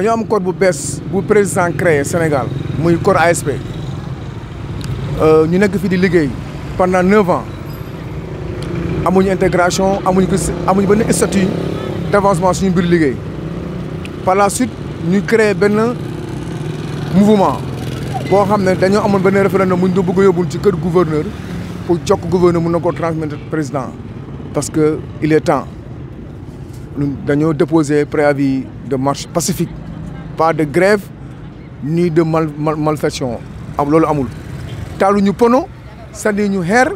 dañoo am corps bu bees bu président créé Sénégal muy corps ASP ñu nekk fi di liggéey pendant 9 ans amuñu intégration amuñu benn statut d'avancement suñu biir liggéey par la suite ñu créé benn mouvement boo xam ne dañoo amoon benn référendum bu ñu bëgg a yóbbul ci kër gouverneur pour jokk gouverneur mun na ko transmettre président parce que il est temps ñun dañoo déposer préavis de marche pacifique pas de grève ni de malfaçon loolu amul taaluñu pono sànni ñu xeer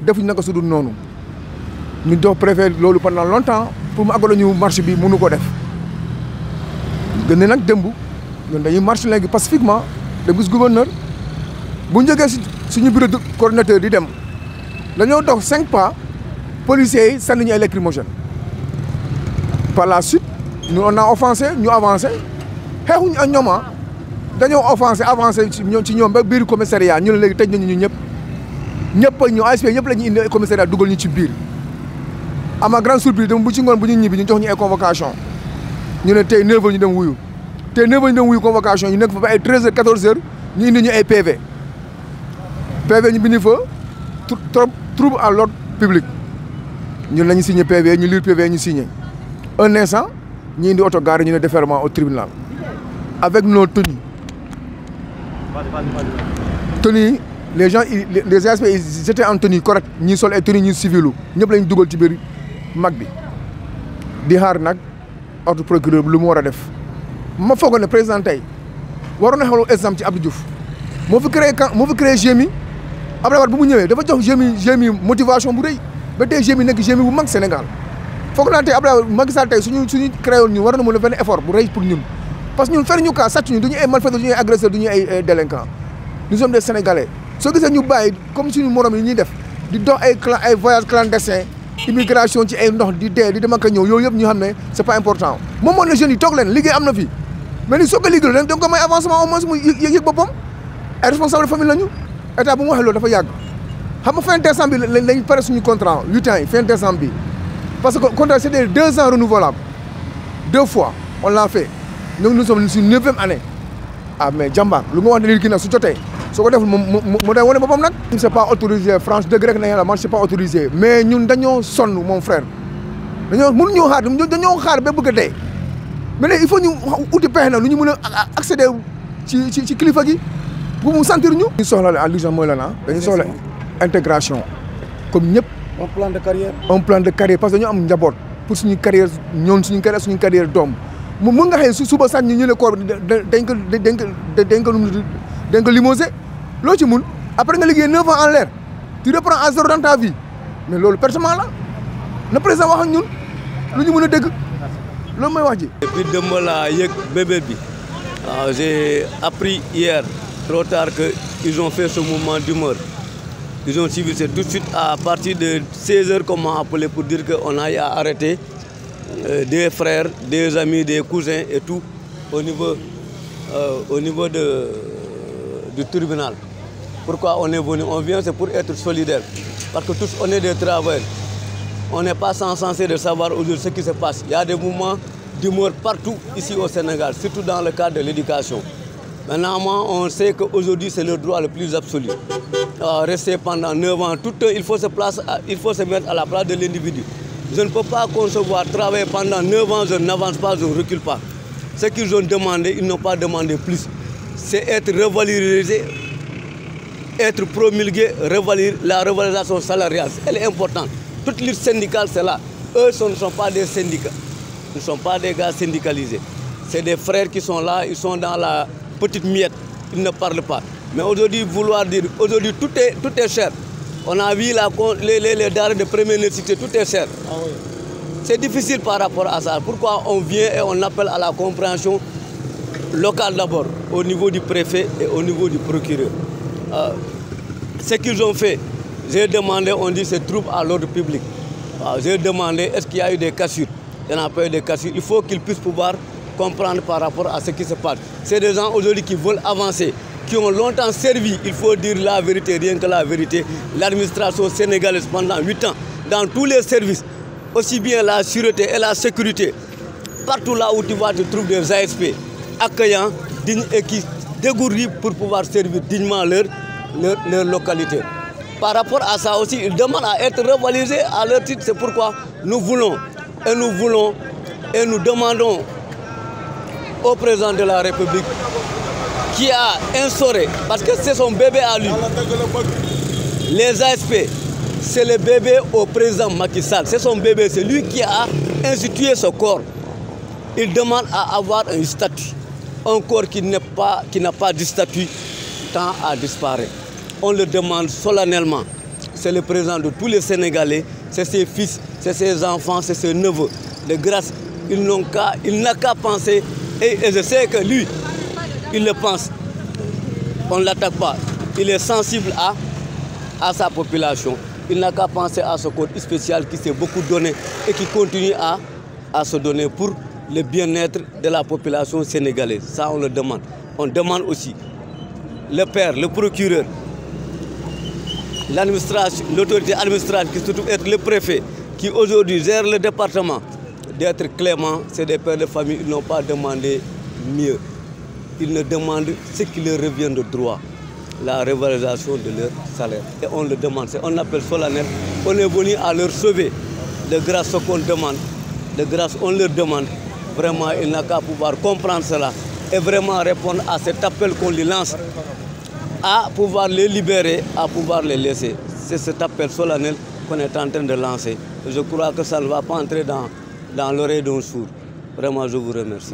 defuñu naka su dul noonu ñu dox préfet loolu pendant longtemps pour mu àggalo ñu marche bi mënu ko def gën nag démb ñun dañuy marche léegi pacifiquement dem gis gouverneur bu ñu jógee suñu bureau de coordinateur di dem dañoo dox 5 pas policiers yi sànni ñu ay lacrymogène par la suite ñu on a offensé ñu avancé xeexuñu ak ñoom dañoo offensé avancé ci ñoom ba biir commissariat ñu ne léegi tëj nañu ñu ñëpp ñu ASP ñëpp la ñu indi commissariat dugal ñu ci biir ama grande surprise dem bu ci ngoon bu ñu ñibbi ñu jox ñu ay convocation ñu ne tey 9h ñu dem wuyu tey 9h ñu dem wuyu convocation ñu nekk fa ba ay 13h 14h ñu indi ñu ay PV ñu bind fa trouble à l'ordre public ñun la ñu signé PV ñu lire PV ñu signé un instant ñu indi oto garé ñu ne déferment au tribunal avec nos tenues. Tenues les gens les ASP ils étaient en tenue correct ñi sol ay tenues ñi civilu ñëpp lañ dugal ci biir mag bi di xaar nag ordre procureur lu mu war a def ma foogoon ne président tey waroon na xewlu exemple ci Abdou Diouf moo fi créé GMI Abdoulaye Wade bu mu ñëwee dafa jox GMI motivation bu rëy ba tey GMI nekk GMI bu mag Sénégal foog naa tey Abdoulaye Macky Sall tey suñu créé woon ñu war na mën a benn effort bu rëy pour ñun parce que ñun fer ñu kaa sàcc ñu du ñu ay malfaiteurs du ñu ay agresseurs du ñu ay délinquants nous sommes des Sénégalais soo gisee ñu bàyyi comme suñu morom yi ñuy def di dox ay voyage clandestin immigration ci ay ndox di dee di dem ak a ñëw yooyu yëpp ñu xam ne c'est pas important moom moo ne jeunes yi toog leen liggéey am na fi mais ni soo ko liggéeyul da nga ko may avancement au moins mu yëg boppam ay responsable de famille lañu état bu mu waxee loolu dafa yàgg xam nga fin décembre bi lañ pare suñu contrat 8 ans yi fin décembre bi parce que contrat c'est des 2 ans renouvelables 2 fois on l'a fait donc nous sommes sur 9e année mais jàmbaar lu nga wax ne lii kii nag su jotee soo ko deful mu day wane boppam nag. c'est pas autorisé franche dëgg rek nañ la marche c'est pas autorisé mais ñun dañoo sonn mon frère mënuñoo xaar dañoo xaar ba bëgg a dee mais léegi il faut ñu uti pexe na lu ñu mën a accéder ci kilifa gi bu mu sentir ñu. ñu soxla la l'urgence mooy lan dañuy soxla intégration comme ñëpp. un plan de carrière. un plan de carrière parce que dañoo am njaboot pour suñu carrière ñoom suñu carrière doom mu mën nga xëy suba sax ñu ne koor dañ ko limogé loo ci mun après nga liggéey 9 ans en l'air tu reprends à zéro dans ta vie mais loolu pertement la na président wax ak ñun lu ñu mën a dégg loolu mooy wax ji. depuis démb laa yëg bébé bi j'ai appris hier trop tard que ils ont fait ce mouvement d'humeur ils ont suivi tout de suite à partir de 16h qu'on m'a appelé pour dire que on a arrêté des frères des amis des cousins et tout au niveau du tribunal. Pourquoi on est venu? On vient, c'est pour être solidaire. Parce que tous, on est des travailleurs. On n'est pas censé de savoir aujourd'hui ce qui se passe. Il y a des mouvements d'humeur partout ici au Sénégal, surtout dans le cadre de l'éducation. Maintenant, on sait qu'aujourd'hui, c'est le droit le plus absolu. Rester pendant 9 ans, il faut se mettre à la place de l'individu. Je ne peux pas concevoir travailler pendant 9 ans, je n'avance pas, je ne recule pas. Ce qu'ils ont demandé, ils n'ont pas demandé plus. C'est être revalorisé, être promulgué, la revalorisation salariale. Elle est importante. Toute lutte syndicale, c'est là. Eux, ce ne sont pas des syndicats. Ce ne sont pas des gars syndicalisés. C'est des frères qui sont là, ils sont dans la petite miette. Ils ne parlent pas. Mais aujourd'hui, vouloir dire, aujourd'hui, tout est cher. On a vu les denrées de première nécessité, tout est cher. Ah oui. C'est difficile par rapport à ça. Pourquoi on vient et on appelle à la compréhension locale d'abord, au niveau du préfet et au niveau du procureur. Ce qu'ils ont fait, j'ai demandé, on dit c'est trouble à l'ordre public. J'ai demandé, est-ce qu'il y a eu des cassures? Il n'y en a pas eu de cassures. Il faut qu'ils puissent pouvoir comprendre par rapport à ce qui se passe. C'est des gens aujourd'hui qui veulent avancer, qui ont longtemps servi, il faut dire la vérité, rien que la vérité, l'administration sénégalaise pendant 8 ans, dans tous les services, aussi bien la sûreté et la sécurité. Partout là où tu vas, tu trouves des ASP. accueillants, dignes et qui dégourdis pour pouvoir servir dignement leur localité. Par rapport à ça aussi, ils demandent à être revalorisés à leur titre. C'est pourquoi nous voulons et nous demandons au président de la République qui a instauré, parce que c'est son bébé à lui, les ASP, c'est le bébé au président Macky Sall. C'est son bébé, c'est lui qui a institué ce corps. Il demande à avoir un statut. Un corps qui n'a pas de statut tend à disparaître. On le demande solennellement. C'est le président de tous les Sénégalais, c'est ses fils, c'est ses enfants, c'est ses neveux. De grâce, il n'a qu'à penser, et je sais que lui, il le pense. On ne l'attaque pas. Il est sensible à sa population. Il n'a qu'à penser à ce code spécial qui s'est beaucoup donné et qui continue à se donner pour le bien-être de la population sénégalaise. Ça, on le demande. On demande aussi le père, le procureur, l'administration, l'autorité administrative qui se trouve être le préfet, qui aujourd'hui gère le département, d'être clément. C'est des pères de famille, ils n'ont pas demandé mieux. Ils ne demandent ce qui leur revient de droit, la revalorisation de leur salaire. Et on le demande, c'est un appel solennel. On est venu à leur sauver. De grâce, ce qu'on demande, de grâce, on leur demande. Vraiment, il n'a qu'à pouvoir comprendre cela et vraiment répondre à cet appel qu'on lui lance, à pouvoir les libérer, à pouvoir les laisser. C'est cet appel solennel qu'on est en train de lancer. Je crois que ça ne va pas entrer dans l'oreille d'un sourd. Vraiment, je vous remercie.